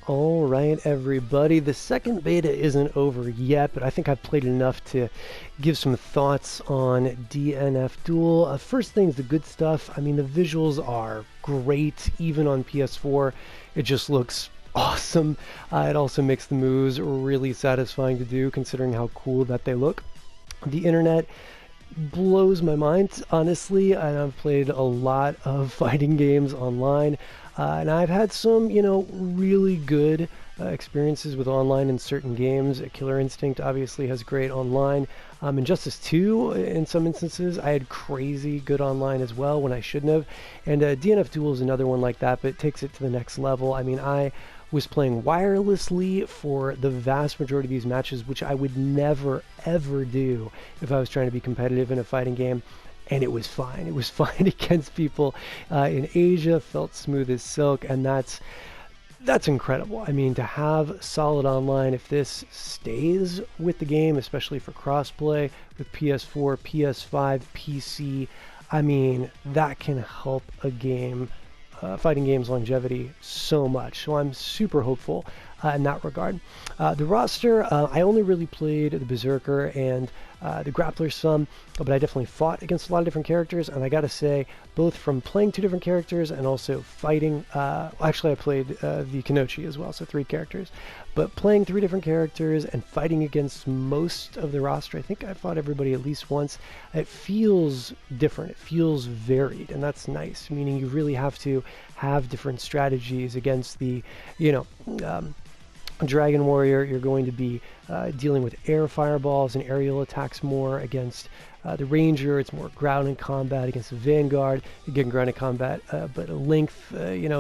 All right, everybody. The second beta isn't over yet, but I think I've played enough to give some thoughts on DNF Duel. First thing's the good stuff. I mean, the visuals are great, even on PS4. It just looks awesome. It also makes the moves really satisfying to do, considering how cool that they look. The internet blows my mind, honestly. And I've played a lot of fighting games online, and I've had some, really good experiences with online in certain games. Killer Instinct obviously has great online. Injustice 2, in some instances, I had crazy good online as well when I shouldn't have. And DNF Duel is another one like that, but it takes it to the next level. I mean, I was playing wirelessly for the vast majority of these matches, which I would never, ever do if I was trying to be competitive in a fighting game. And it was fine. It was fine against people in Asia, felt smooth as silk, and that's incredible. I mean, to have solid online, if this stays with the game, especially for crossplay with PS4, PS5, PC, I mean, that can help a game, fighting game's longevity so much. So I'm super hopeful in that regard. The roster, I only really played the Berserker and the Grappler some, but I definitely fought against a lot of different characters, and I gotta say, both from playing two different characters and also fighting, actually I played the Kenochi as well, so 3 characters, but playing 3 different characters and fighting against most of the roster, I think I fought everybody at least once. It feels different, it feels varied, and that's nice, meaning you really have to have different strategies against the, Dragon Warrior. You're going to be dealing with air fireballs and aerial attacks more. Against the Ranger, it's more ground and combat. Against the Vanguard, again, ground and combat, but a length,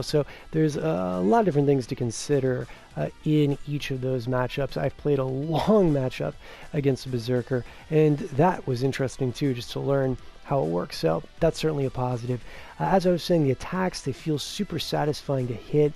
so there's a lot of different things to consider in each of those matchups. I've played a long matchup against the Berserker, and that was interesting too, just to learn how it works. So that's certainly a positive. As I was saying, the attacks, they feel super satisfying to hit.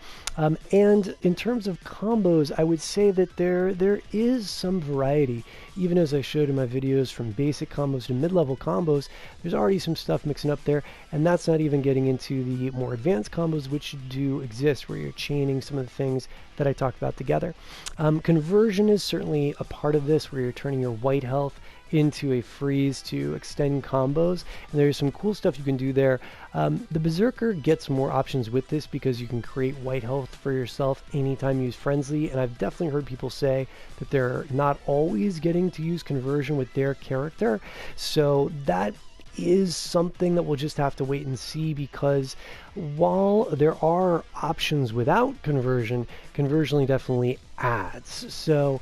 And in terms of combos, I would say that there is some variety. Even as I showed in my videos, from basic combos to mid-level combos, there's already some stuff mixing up there. And that's not even getting into the more advanced combos, which do exist, where you're chaining some of the things that I talked about together. Conversion is certainly a part of this, where you're turning your white health into a freeze to extend combos, and there's some cool stuff you can do there. The Berserker gets more options with this because you can create white health for yourself anytime you use Frenzy, and I've definitely heard people say that they're not always getting to use conversion with their character, so that is something that we'll just have to wait and see, because while there are options without conversion, conversion definitely adds. So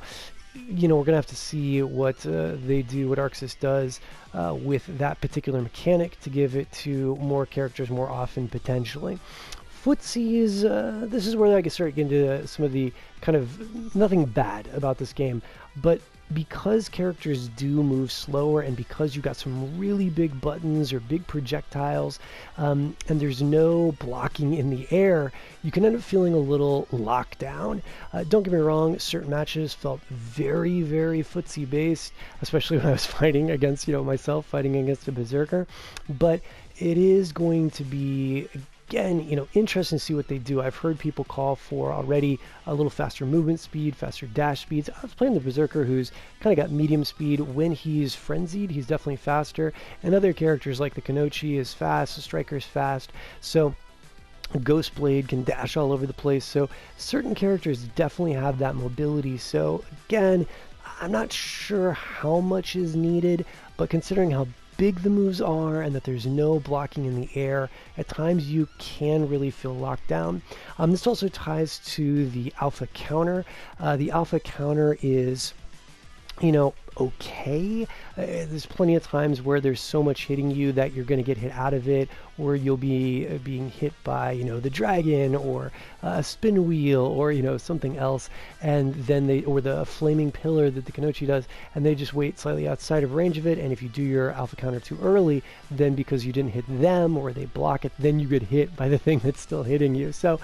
we're going to have to see what they do, what Arxis does with that particular mechanic to give it to more characters more often, potentially. Footsies, this is where I can start getting into some of the kind of nothing bad about this game, but because characters do move slower, and because you got some really big buttons or big projectiles, and there's no blocking in the air, you can end up feeling a little locked down. Don't get me wrong, certain matches felt very, very footsie based, especially when I was fighting against, myself fighting against a Berserker, but it is going to be, again, interesting to see what they do. I've heard people call for already a little faster movement speed, faster dash speeds. I was playing the Berserker, who's kind of got medium speed. When he's frenzied, he's definitely faster. And other characters like the Kenochi is fast, the Striker's fast. So Ghostblade can dash all over the place. So certain characters definitely have that mobility. So again, I'm not sure how much is needed, but considering how big the moves are and that there's no blocking in the air, at times you can really feel locked down. This also ties to the alpha counter. The alpha counter is, okay. There's plenty of times where there's so much hitting you that you're going to get hit out of it, or you'll be being hit by, the dragon, or a spin wheel, or, something else, and then or the flaming pillar that the Kenochi does, and they just wait slightly outside of range of it, and if you do your alpha counter too early, then because you didn't hit them, or they block it, then you get hit by the thing that's still hitting you. So,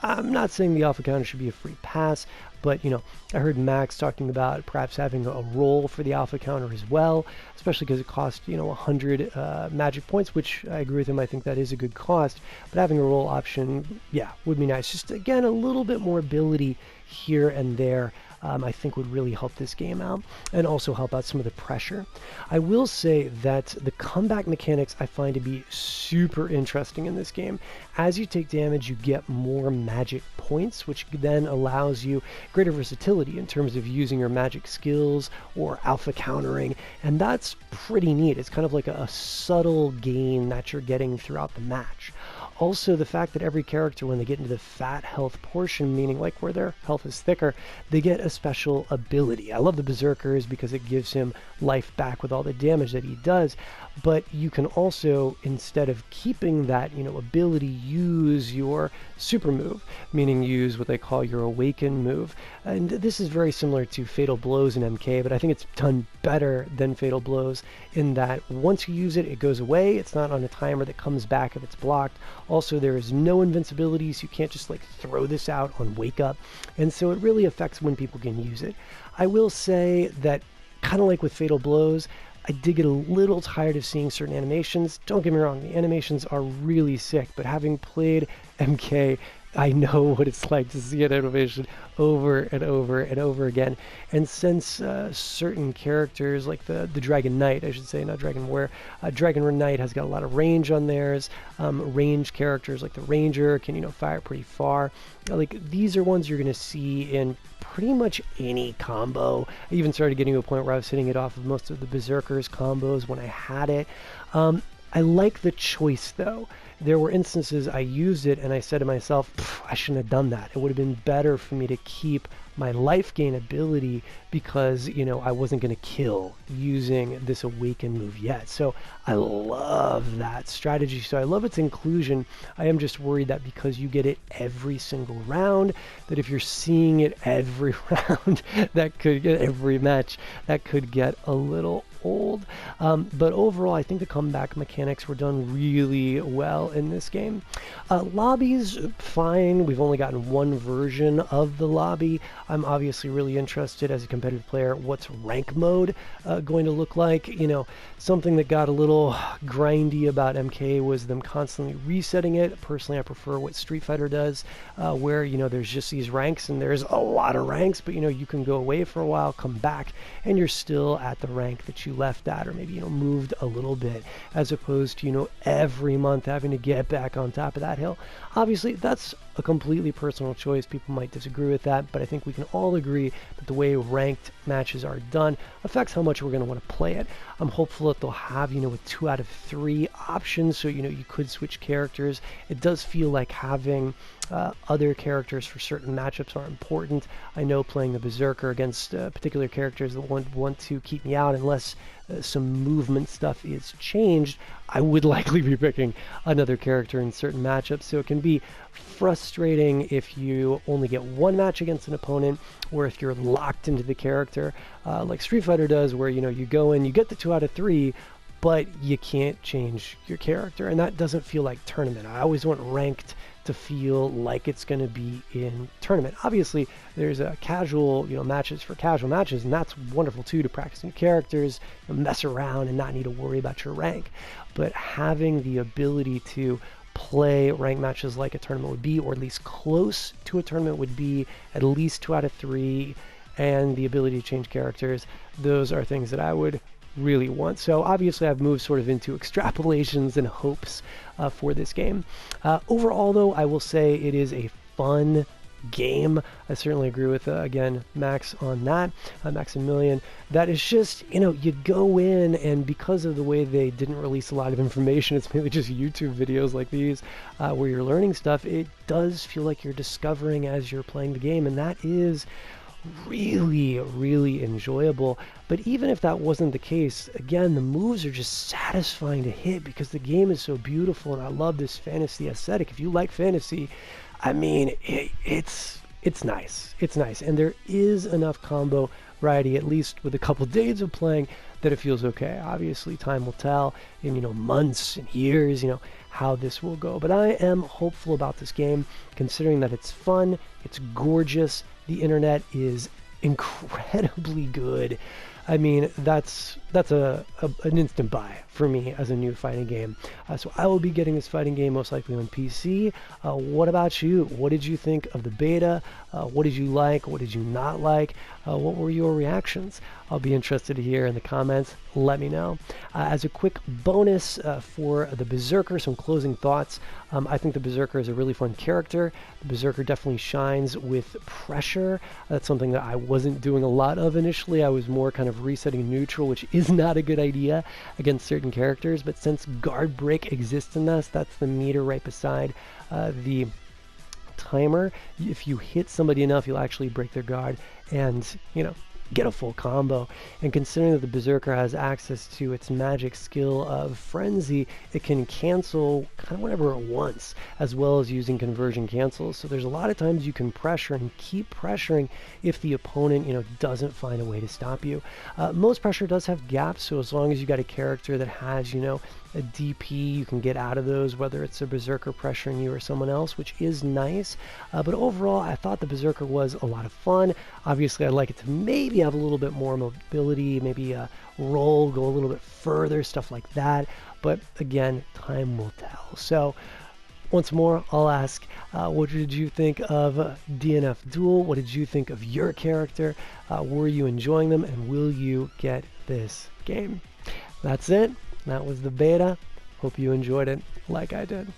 I'm not saying the alpha counter should be a free pass, but, I heard Max talking about perhaps having a roll role for the alpha counter as well, especially because it costs, 100 magic points, which I agree with him. I think that is a good cost, but having a role option, yeah, would be nice. Just, again, a little bit more ability here and there, I think would really help this game out and also help out some of the pressure. I will say that the comeback mechanics I find to be super interesting in this game. As you take damage, you get more magic points, which then allows you greater versatility in terms of using your magic skills or alpha countering, and that's pretty neat. It's kind of like a subtle gain that you're getting throughout the match. Also, the fact that every character, when they get into the fat health portion, meaning like where their health is thicker, they get a special ability. I love the Berserkers because it gives him life back with all the damage that he does, but you can also, instead of keeping that, ability, use your super move, meaning use what they call your awaken move. And this is very similar to Fatal Blows in MK, but I think it's done better than Fatal Blows in that once you use it, it goes away. It's not on a timer that comes back if it's blocked. Also, there is no invincibility, so you can't just like throw this out on wake up, and so it really affects when people can use it. I will say that, kind of like with Fatal Blows, I did get a little tired of seeing certain animations. Don't get me wrong, the animations are really sick, but having played MK, I know what it's like to see an animation over and over and over again. And since certain characters, like the Dragon Knight, I should say, not Dragon Warrior, Dragon Knight has got a lot of range on theirs. Range characters like the Ranger can, fire pretty far. Like, these are ones you're going to see in pretty much any combo. I even started getting to a point where I was hitting it off of most of the Berserkers combos when I had it. I like the choice, though. There were instances I used it and I said to myself, I shouldn't have done that. It would have been better for me to keep my life gain ability because, I wasn't going to kill using this awaken move yet. So I love that strategy. So I love its inclusion. I am just worried that because you get it every single round, that if you're seeing it every round, that could get every match, that could get a little old. But overall, I think the comeback mechanics were done really well in this game. Lobbies, fine. We've only gotten one version of the lobby. I'm obviously really interested as a competitive player what's rank mode going to look like. Something that got a little grindy about MK was them constantly resetting it. Personally, I prefer what Street Fighter does, where there's just these ranks and there's a lot of ranks, but you can go away for a while, come back, and you're still at the rank that you left at, or maybe moved a little bit, as opposed to every month having to get back on top of that hill. Obviously, that's a completely personal choice. People might disagree with that, but I think we can all agree that the way ranked matches are done affects how much we're going to want to play it. I'm hopeful that they'll have a 2 out of 3 options, so you could switch characters. It does feel like having other characters for certain matchups are important. I know playing the Berserker against particular characters that want to keep me out unless some movement stuff is changed, I would likely be picking another character in certain matchups. So it can be frustrating if you only get one match against an opponent, or if you're locked into the character like Street Fighter does, where you go in, you get the 2 out of 3, but you can't change your character, and that doesn't feel like tournament. I always want ranked to feel like it's going to be in tournament. Obviously, there's a casual, matches for casual matches, and that's wonderful too, to practice new characters, mess around, and not need to worry about your rank. But having the ability to play ranked matches like a tournament would be, or at least close to a tournament would be, at least 2 out of 3, and the ability to change characters, those are things that I would really want. So obviously I've moved sort of into extrapolations and hopes for this game. Overall, though, I will say it is a fun game. I certainly agree with, again, Max on that, Maximilian. That is just, you go in, and because of the way they didn't release a lot of information, it's mainly just YouTube videos like these where you're learning stuff. It does feel like you're discovering as you're playing the game, and that is really, really enjoyable. But even if that wasn't the case, again, the moves are just satisfying to hit because the game is so beautiful, and I love this fantasy aesthetic. If you like fantasy, I mean, it's nice. It's nice, and there is enough combo variety, at least with a couple days of playing, that it feels okay. Obviously, time will tell in months and years, how this will go. But I am hopeful about this game, considering that it's fun, it's gorgeous, the internet is incredibly good. I mean, that's an instant buy for me as a new fighting game. So I will be getting this fighting game most likely on PC. What about you? What did you think of the beta? What did you like? What did you not like? What were your reactions? I'll be interested to hear in the comments. Let me know. As a quick bonus for the Berserker, some closing thoughts. I think the Berserker is a really fun character. The Berserker definitely shines with pressure. That's something that I wasn't doing a lot of initially. I was more kind of resetting neutral, which is not a good idea against certain characters. But since guard break exists in this, that's the meter right beside the timer. If you hit somebody enough, you'll actually break their guard and, you know, get a full combo. And considering that the Berserker has access to its magic skill of Frenzy, it can cancel kind of whenever it wants, as well as using conversion cancels. So there's a lot of times you can pressure and keep pressuring if the opponent, you know, doesn't find a way to stop you. Most pressure does have gaps, so as long as you got a character that has, you know, a DP, you can get out of those, whether it's a Berserker pressuring you or someone else, which is nice. But overall, I thought the Berserker was a lot of fun. Obviously, I'd like it to maybe have a little bit more mobility, maybe roll, go a little bit further, stuff like that. But again, time will tell. So once more, I'll ask, what did you think of DNF Duel? What did you think of your character? Were you enjoying them, and will you get this game? That's it. That was the beta. Hope you enjoyed it like I did.